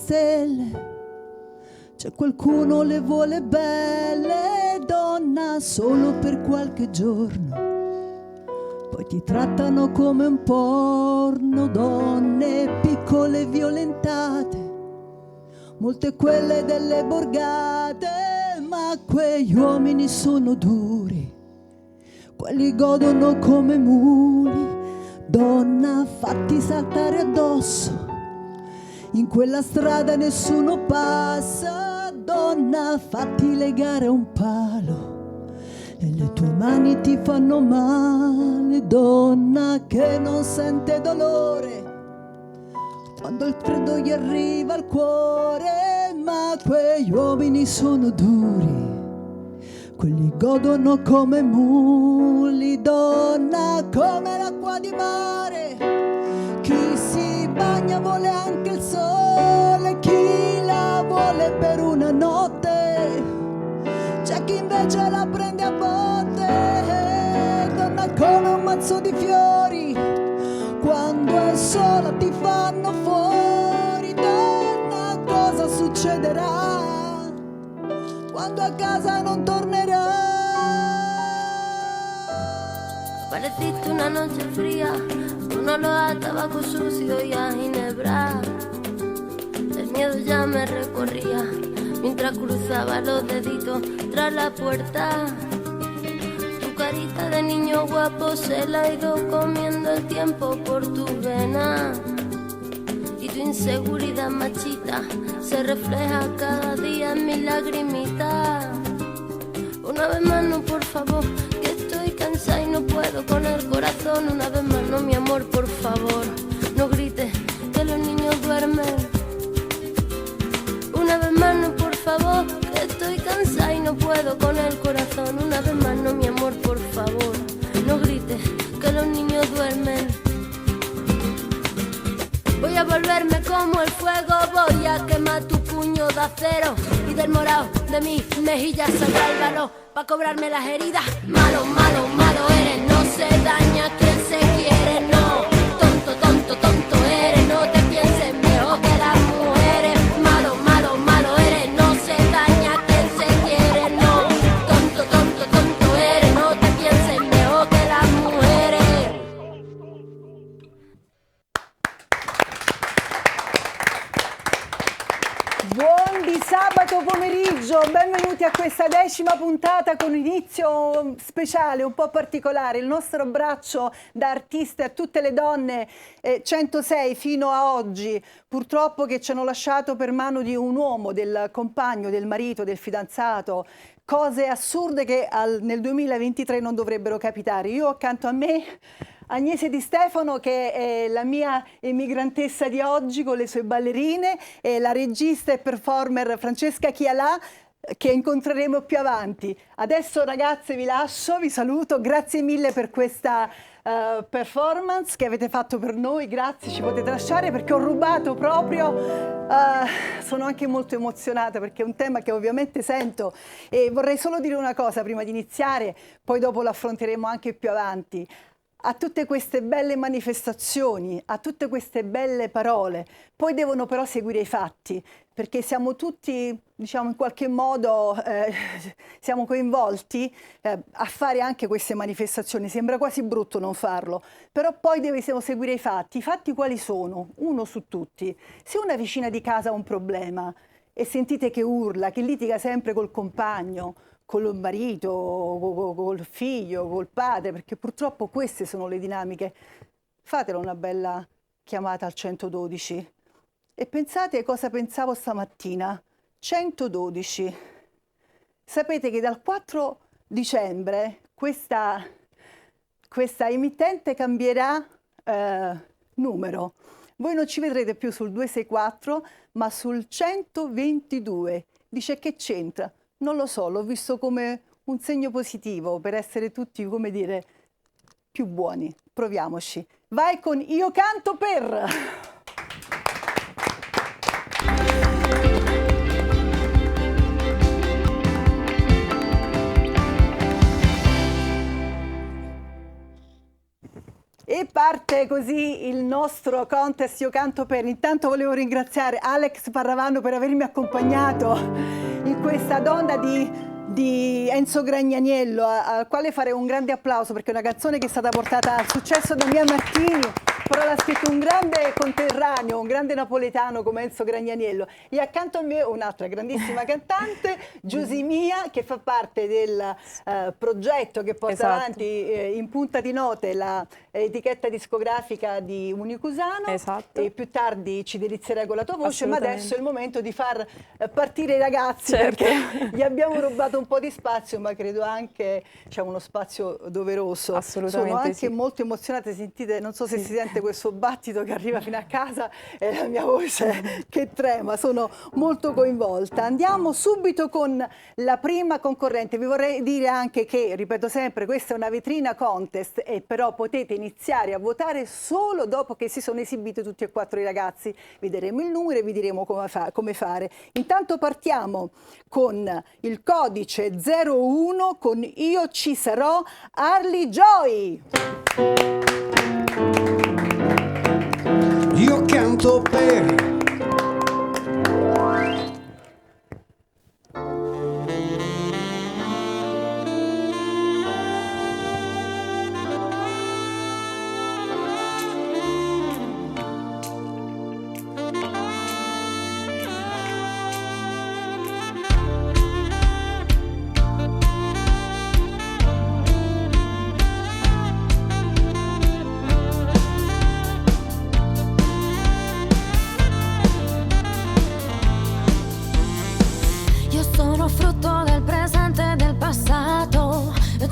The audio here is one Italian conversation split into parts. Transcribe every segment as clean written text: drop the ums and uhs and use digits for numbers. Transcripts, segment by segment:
donzelle. C'è qualcuno le vuole belle, donna, solo per qualche giorno. Poi ti trattano come un porno, donne piccole violentate, molte quelle delle borgate, ma quegli uomini sono duri, quelli godono come muli, donna, fatti saltare addosso, in quella strada nessuno passa, donna, fatti legare a un palo e le tue mani ti fanno male, donna che non sente dolore quando il freddo gli arriva al cuore, ma quegli uomini sono duri, quelli godono come muli, donna, come l'acqua di mare. Chi si bagna vuole anche il sole, chi la vuole per una notte, c'è chi invece la prende a botte, donna come un mazzo di fiori, quando è sola ti fanno fuori, donna, cosa succederà quando a casa non tornerà? Pareciste una noche fría, un olor a tabaco sucio y a ginebra. El miedo ya me recorría mientras cruzaba los deditos tras la puerta. Tu carita de niño guapo se la ha ido comiendo el tiempo por tu vena. Y tu inseguridad machita se refleja cada día en mi lagrimita. Una vez más no, por favor, que estoy cansada y no puedo con el corazón. Una vez más no, mi amor, por favor, no grites que los niños duermen. Una vez más no, por favor, que estoy cansada y no puedo con el corazón. Una vez más no, mi amor, por favor, no grites que los niños duermen. Voy a volverme como el fuego, voy a quemar tu puño de acero y del morado de mis mejillas saldrá el valor pa' cobrarme las heridas. Malo, malo, malo eres, no se daña quien se quiere, no. Tonto, tonto, tonto eres, no te pienses mejor que las mujeres. Malo, malo, malo eres, no se daña quien se quiere, no. Tonto, tonto, tonto eres, no te pienses mejor que las mujeres. Buon di sabato pomeriggio, benvenuti a questa 10ª puntata con un inizio speciale, un po' particolare. Il nostro abbraccio da artiste a tutte le donne 106 fino a oggi, purtroppo, che ci hanno lasciato per mano di un uomo, del compagno, del marito, del fidanzato. Cose assurde che nel 2023 non dovrebbero capitare. Io accanto a me Agnese Di Stefano, che è la mia emigrantessa di oggi con le sue ballerine, e la regista e performer Francesca Chialà, che incontreremo più avanti. Adesso, ragazze, vi lascio, vi saluto, grazie mille per questa performance che avete fatto per noi, grazie, ci potete lasciare perché ho rubato proprio, sono anche molto emozionata perché è un tema che ovviamente sento, e vorrei solo dire una cosa prima di iniziare, poi dopo lo affronteremo anche più avanti. A tutte queste belle manifestazioni, a tutte queste belle parole, poi devono però seguire i fatti, perché siamo tutti, diciamo, in qualche modo siamo coinvolti a fare anche queste manifestazioni. Sembra quasi brutto non farlo, però poi dobbiamo seguire i fatti. I fatti quali sono? Uno su tutti. Se una vicina di casa ha un problema e sentite che urla, che litiga sempre col compagno, col marito, col figlio, col padre, perché purtroppo queste sono le dinamiche, fatelo una bella chiamata al 112 e pensate cosa pensavo stamattina. 112. Sapete che dal 4 dicembre questa emittente cambierà numero. Voi non ci vedrete più sul 264 ma sul 122. Dice che c'entra? Non lo so, l'ho visto come un segno positivo per essere tutti, come dire, più buoni. Proviamoci. Vai con Io canto per... E parte così il nostro contest Io canto per. Intanto volevo ringraziare Alex Parravano per avermi accompagnato in questa onda di Enzo Gragnaniello, al quale farei un grande applauso perché è una canzone che è stata portata al successo da Mia Martini, però l'ha scritto un grande conterraneo, un grande napoletano come Enzo Gragnaniello. E accanto a me un'altra grandissima cantante, Giusimia, che fa parte del progetto che porta avanti in punta di note la etichetta discografica di Unicusano. E più tardi ci delizierai con la tua voce, ma adesso è il momento di far partire i ragazzi, perché gli abbiamo rubato un po' di spazio, ma credo anche uno spazio doveroso. Sono anche molto emozionate, sentite, non so se si sente questo battito che arriva fino a casa e la mia voce che trema, sono molto coinvolta. Andiamo subito con la prima concorrente. Vi vorrei dire anche che, ripeto sempre, questa è una vetrina contest e però potete iniziare a votare solo dopo che si sono esibiti tutti e 4 i ragazzi. Vi daremo il numero e vi diremo come fare. Intanto partiamo con il codice 01 con Io ci sarò, Arlie Joy. Io canto per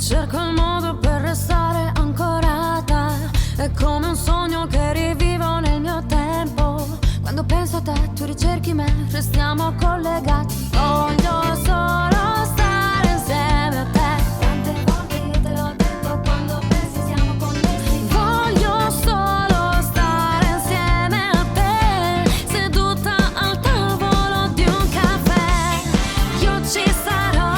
cerco il modo per restare ancorata. È come un sogno che rivivo nel mio tempo. Quando penso a te, tu ricerchi me, restiamo collegati. Voglio solo stare insieme a te. Tante volte io te l'ho detto, quando pensi siamo connessi. Voglio solo stare insieme a te, seduta al tavolo di un caffè. Io ci sarò.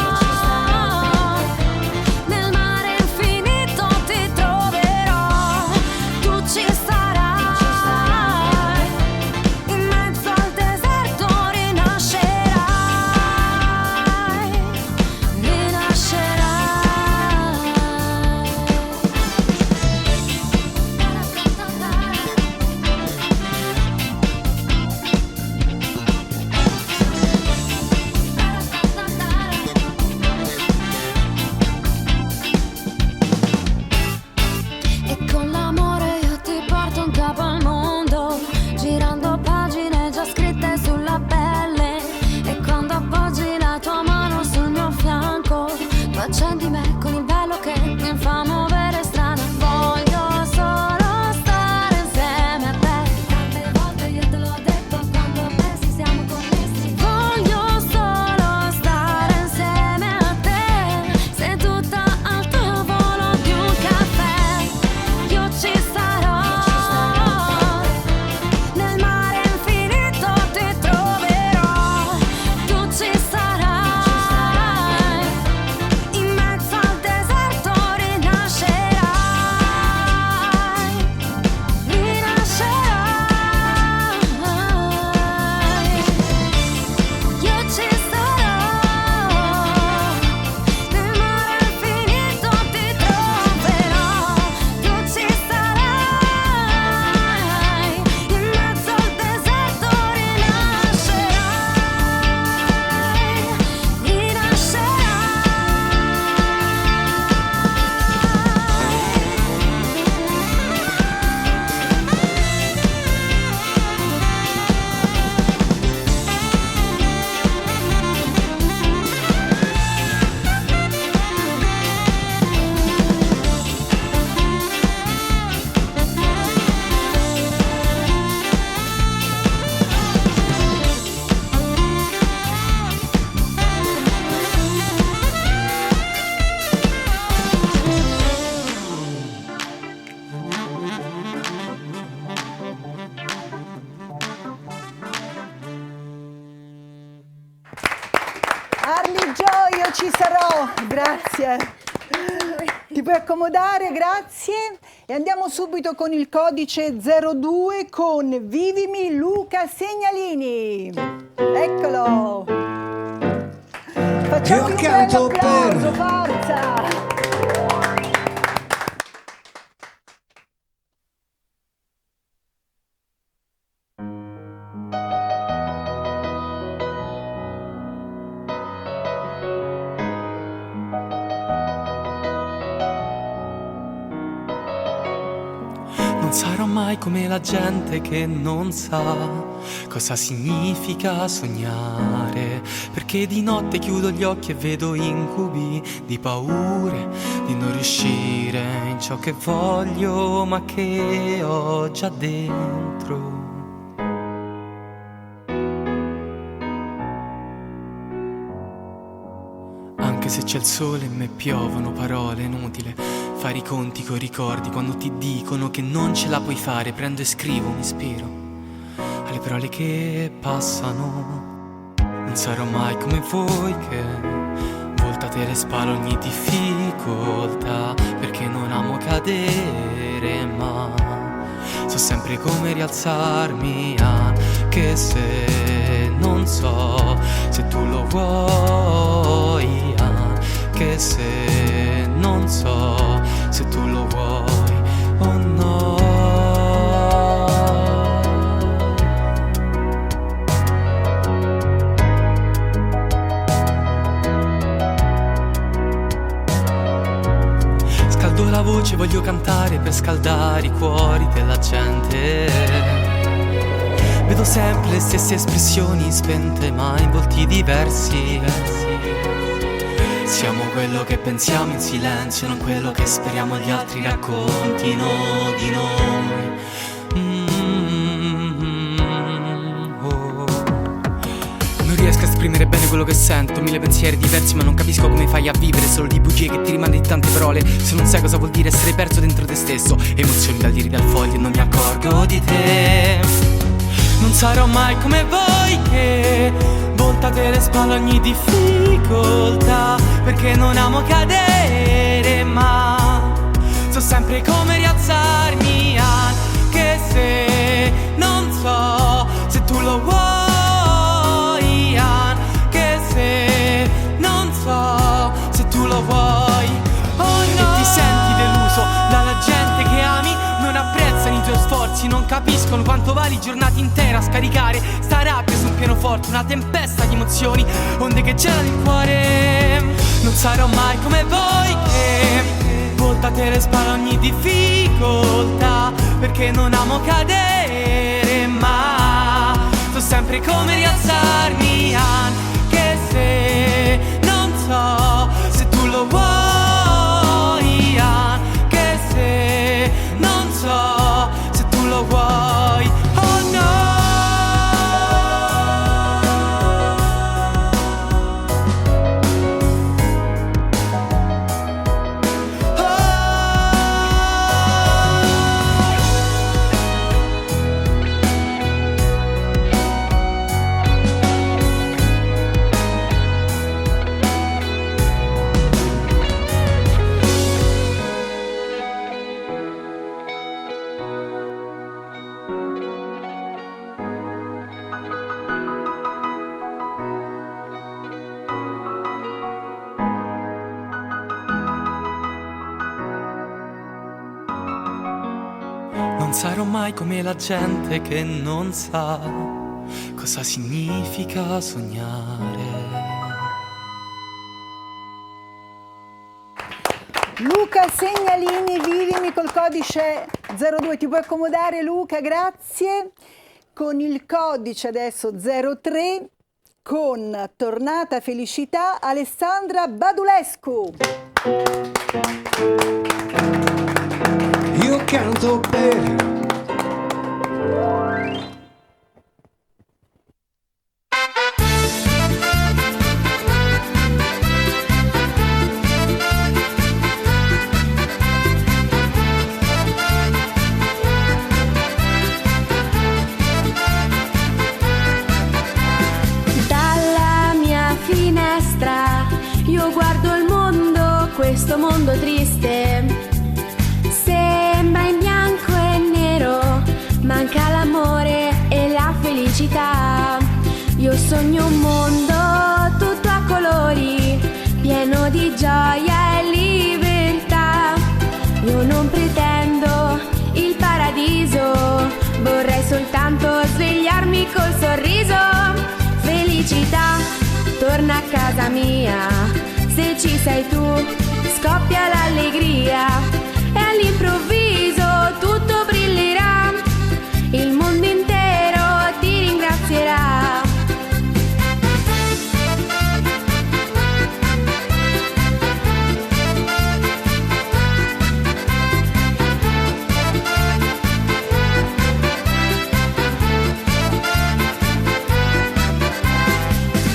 Accendi me con il bello che mi fa muovere strana. Voglio solo stare insieme a te. Tante volte io te l'ho detto, quando pensi siamo connessi. Voglio solo stare insieme a te, seduta al tavolo di un caffè. Io ci sarò, nel mare infinito ti troverò. Tu ci sarai. Arlie Joy, Io ci sarò, grazie. Ti puoi accomodare, grazie. E E andiamo subito con il codice 02 con Vivimi Luca Segnalini. Eccolo. Facciamo un bel applauso, forza. Non sarò mai come la gente che non sa cosa significa sognare, perché di notte chiudo gli occhi e vedo incubi di paure, di non riuscire in ciò che voglio ma che ho già dentro. Anche se c'è il sole in me piovono parole inutili, fare i conti coi ricordi quando ti dicono che non ce la puoi fare. Prendo e scrivo, mi ispiro alle parole che passano. Non sarò mai come voi che voltate le spalle ogni difficoltà, perché non amo cadere ma so sempre come rialzarmi, anche se non so se tu lo vuoi, anche se non so se tu lo vuoi o no. Scaldo la voce, voglio cantare per scaldare i cuori della gente. Vedo sempre le stesse espressioni spente ma in volti diversi. Siamo quello che pensiamo in silenzio, non quello che speriamo gli altri raccontino di noi. Non riesco a esprimere bene quello che sento, mille pensieri diversi ma non capisco come fai a vivere solo di bugie che ti rimandi di tante parole. Se non sai cosa vuol dire essere perso dentro te stesso, emozioni dal dire dal foglio e non mi accorgo di te. Non sarò mai come voi che voltate le spalle ogni difficoltà, perché non amo cadere ma so sempre come rialzarmi, anche se non so se tu lo vuoi, anche se non so se tu lo vuoi o no. E ti senti deluso dalla gente che ami, non apprezzano i tuoi sforzi, non capiscono quanto vali giornate intere a scaricare sta rabbia su un pianoforte, una tempesta di emozioni, onde che gelano il cuore. Non sarò mai come voi che voltate le spalle a ogni difficoltà, perché non amo cadere ma so sempre come rialzarmi, anche se non so se tu lo vuoi, anche se non so se tu lo vuoi o no. Non sarò mai come la gente che non sa cosa significa sognare. Luca Segnalini, Vivimi col codice 02. Ti puoi accomodare, Luca? Grazie. Con il codice adesso 03 con Tornata Felicità, Alessandra Badulescu. Io canto per Dalla mia finestra io guardo il mondo, questo mondo triste sembra sogno un mondo tutto a colori, pieno di gioia e libertà. Io non pretendo il paradiso, vorrei soltanto svegliarmi col sorriso. Felicità, torna a casa mia, se ci sei tu scoppia l'allegria e all'improvviso tutto brillerà, il mondo intero ti ringrazierà.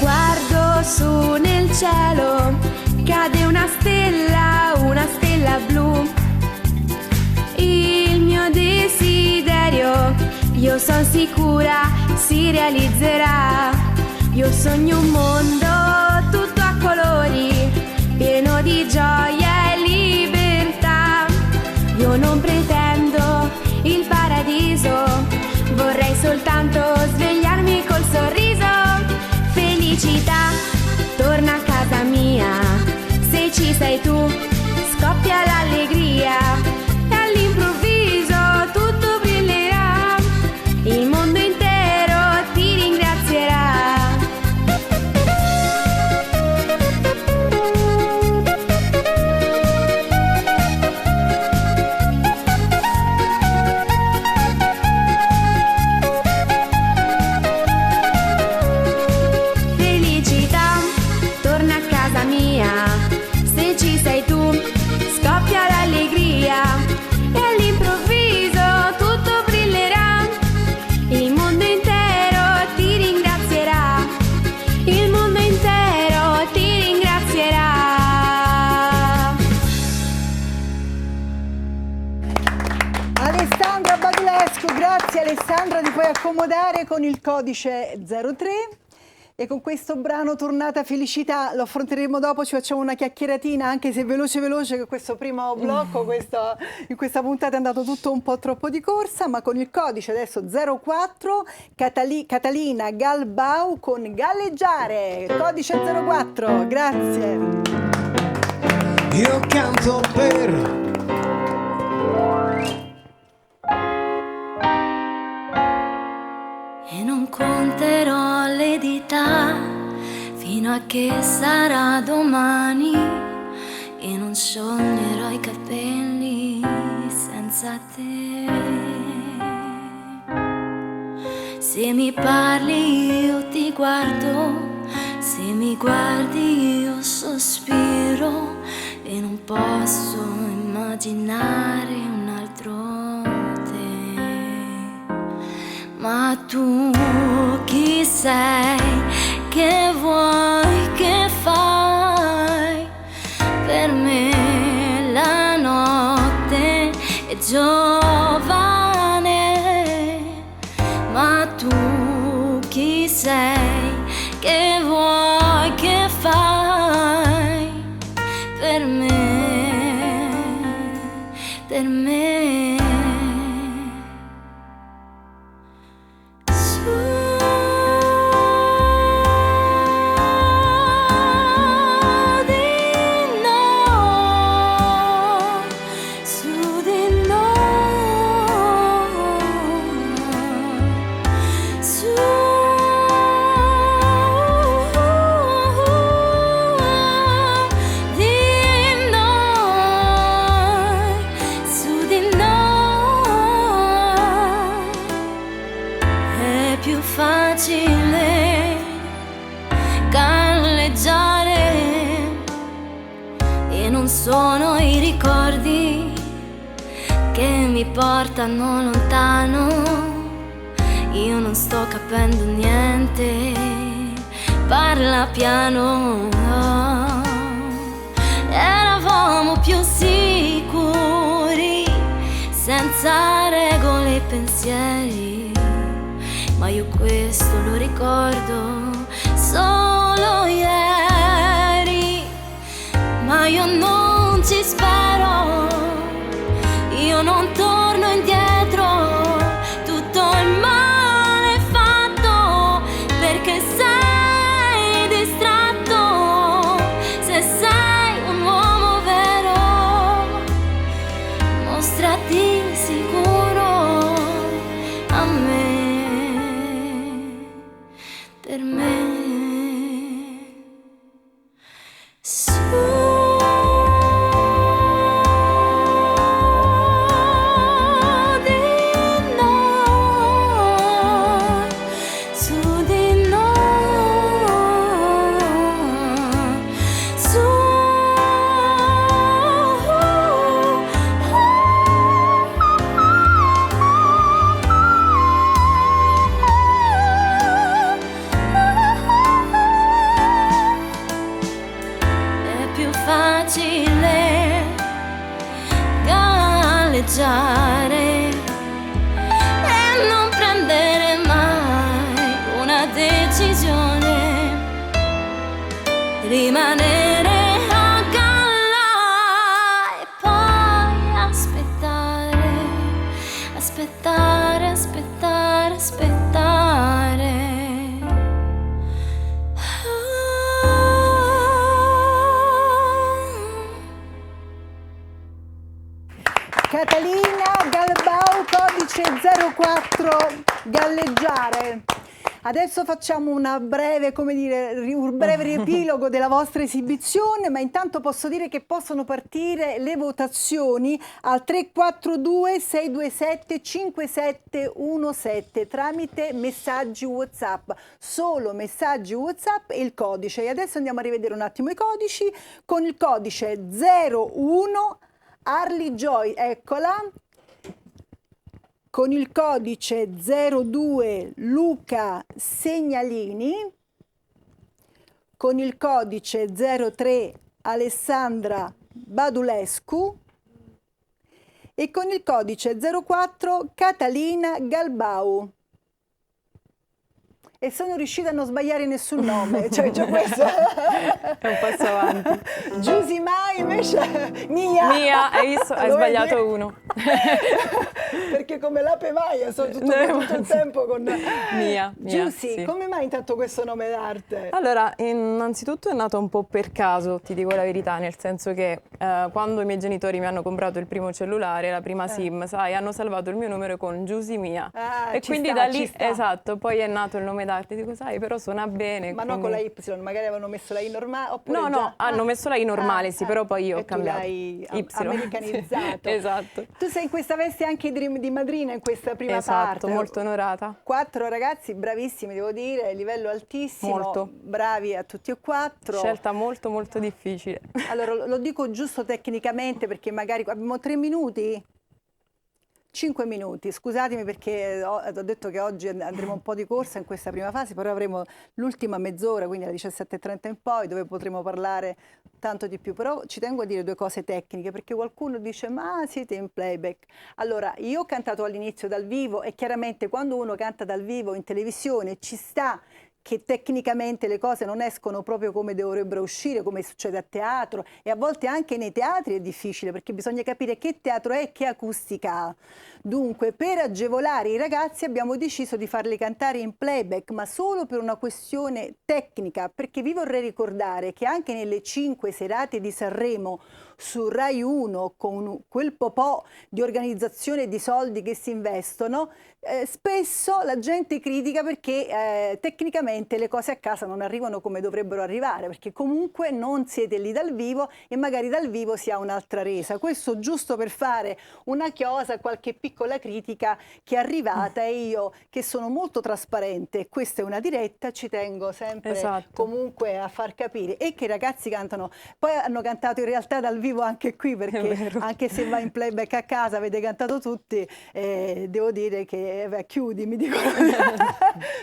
Guardo su nel cielo, cade una stella blu. Il mio desiderio, io son sicura, si realizzerà. Io sogno un mondo tutto a colori, pieno di gioia e libertà. Io non pretendo il paradiso, vorrei soltanto svegliarmi col sorriso. Felicità, torna a casa mia, se ci sei tu scoppia l'allegria e all'improvviso tutto brillerà, il mondo intero ti ringrazierà. Felicità, torna a casa mia, se ci sei tu scoppia l'allegria e all'improvviso tutto brillerà, il mondo intero ti ringrazierà, il mondo intero ti ringrazierà. Alessandra Badulescu, grazie Alessandra, ti puoi accomodare con il codice 03. E con questo brano Tornata Felicità lo affronteremo dopo, ci facciamo una chiacchieratina, anche se veloce che questo primo blocco, in questa puntata è andato tutto un po' troppo di corsa, ma con il codice adesso 04 Catalina Galbau con Galleggiare, codice 04, grazie. Io canto per E non conterò le dita fino a che sarà domani, e non scioglierò i capelli senza te. Se mi parli io ti guardo, se mi guardi io sospiro, e non posso immaginare un altro. Ma tu chi sei, che vuoi, che fai? Per me la notte è giovane. Ma tu chi sei, che vuoi, che fai? Per me. Sono i ricordi che mi portano lontano. Io non sto capendo niente, parla piano. Eravamo più sicuri, senza regole e pensieri, ma io questo lo ricordo solo ieri. Ma io non ci spero, io non torno indietro, tutto il male fatto perché sei aspettare, aspettare, aspettare. Catalina Galbao, codice 04, galleggiare. Adesso facciamo un breve riepilogo della vostra esibizione, ma intanto posso dire che possono partire le votazioni al 342 627 5717 tramite messaggi WhatsApp, solo messaggi WhatsApp e il codice. E adesso andiamo a rivedere un attimo i codici. Con il codice 01 Arlie Joy, eccola. Con il codice 02 Luca Segnalini, con il codice 03 Alessandra Badulescu e con il codice 04 Catalina Galbau. E sono riuscita a non sbagliare nessun nome, cioè già questo È un passo avanti. Giusima invece Mia, Hai visto? Hai sbagliato uno. Perché come l'ape Maia sono tutto il tempo con Mia, Giusy, sì. come mai intanto questo nome d'arte? Allora, innanzitutto è nato un po' per caso, ti dico la verità, nel senso che quando i miei genitori mi hanno comprato il primo cellulare, la prima SIM, sai, hanno salvato il mio numero con Giusy Mia. E quindi da lì, esatto, poi è nato il nome d'arte, dico, sai, però suona bene. Ma quindi... no con la Y, magari avevano messo la I normale? Oppure No, già... hanno messo la I normale, sì, però poi io ho cambiato. E tu l'hai Y. americanizzato. Esatto. Tu sei in questa veste anche di madrina in questa prima parte. Esatto, molto onorata. 4 ragazzi bravissimi, devo dire, livello altissimo. Molto. Bravi a tutti e 4. Scelta molto molto difficile. Allora, lo dico giusto tecnicamente perché magari abbiamo 3 minuti? 5 minuti, scusatemi perché ho detto che oggi andremo un po' di corsa in questa prima fase, però avremo l'ultima mezz'ora, quindi alle 17:30 in poi, dove potremo parlare tanto di più. Però ci tengo a dire 2 cose tecniche, perché qualcuno dice ma siete in playback. Allora, io ho cantato all'inizio dal vivo e chiaramente quando uno canta dal vivo in televisione ci sta che tecnicamente le cose non escono proprio come dovrebbero uscire, come succede a teatro, e a volte anche nei teatri è difficile perché bisogna capire che teatro è e che acustica ha. Dunque, per agevolare i ragazzi abbiamo deciso di farli cantare in playback, ma solo per una questione tecnica, perché vi vorrei ricordare che anche nelle 5 serate di Sanremo su Rai 1, con quel popò di organizzazione e di soldi che si investono, spesso la gente critica perché tecnicamente le cose a casa non arrivano come dovrebbero arrivare, perché comunque non siete lì dal vivo e magari dal vivo si ha un'altra resa. Questo giusto per fare una chiosa, qualche piccola critica che è arrivata, e io che sono molto trasparente, questa è una diretta, ci tengo sempre comunque a far capire, e che i ragazzi cantano, poi hanno cantato in realtà dal vivo anche qui, perché anche se va in playback a casa avete cantato tutti, devo dire che chiudi, mi dicono.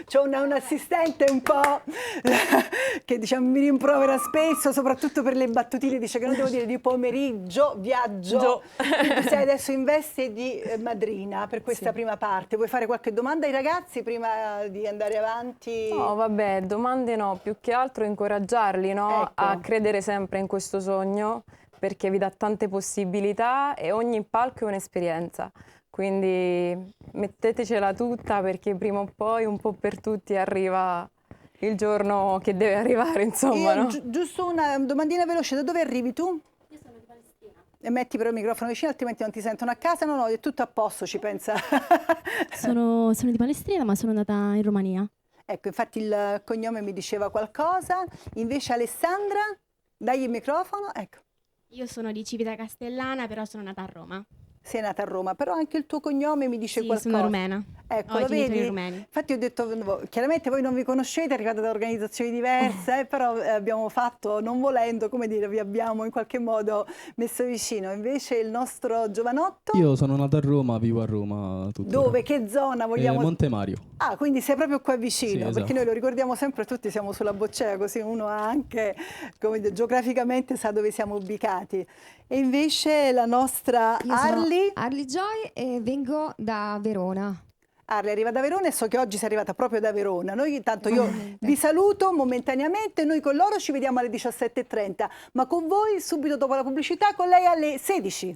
C'ho un assistente un po' che diciamo mi rimprovera spesso, soprattutto per le battutine, dice che non devo dire di pomeriggio, viaggio. Quindi sei adesso in veste di madrina per questa prima parte. Vuoi fare qualche domanda ai ragazzi prima di andare avanti? No, vabbè, domande no, più che altro incoraggiarli, no? Ecco. A credere sempre in questo sogno, perché vi dà tante possibilità e ogni palco è un'esperienza. Quindi mettetecela tutta, perché prima o poi un po' per tutti arriva il giorno che deve arrivare, insomma. Io, no? Giusto una domandina veloce, da dove arrivi tu? Io sono di Palestina. E metti però il microfono vicino, altrimenti non ti sentono a casa. No, è tutto a posto, ci pensa. Sono di Palestrina, ma sono nata in Romania. Ecco, infatti il cognome mi diceva qualcosa. Invece Alessandra, dai il microfono, ecco. Io sono di Civita Castellana, però sono nata a Roma. Sei nata a Roma, però anche il tuo cognome mi dice Sì, qualcosa. sono rumena. Ecco, Ho lo i genitori vedi? rumeni. Infatti ho detto, chiaramente voi non vi conoscete, arrivate da organizzazioni diverse, però abbiamo fatto, non volendo, come dire, vi abbiamo in qualche modo messo vicino. Invece il nostro giovanotto? Io sono nato a Roma, vivo a Roma tuttora. Dove? Che zona vogliamo? Montemario. Ah, quindi sei proprio qua vicino, Sì, esatto. Perché noi lo ricordiamo sempre, tutti siamo sulla Boccea, così uno anche, come dire, geograficamente sa dove siamo ubicati. E invece la nostra Arlie? Arlie Joy e vengo da Verona. Arlie arriva da Verona e so che oggi sei arrivata proprio da Verona. Noi intanto io vi saluto momentaneamente, noi con loro ci vediamo alle 17:30, ma con voi subito dopo la pubblicità, con lei alle 16.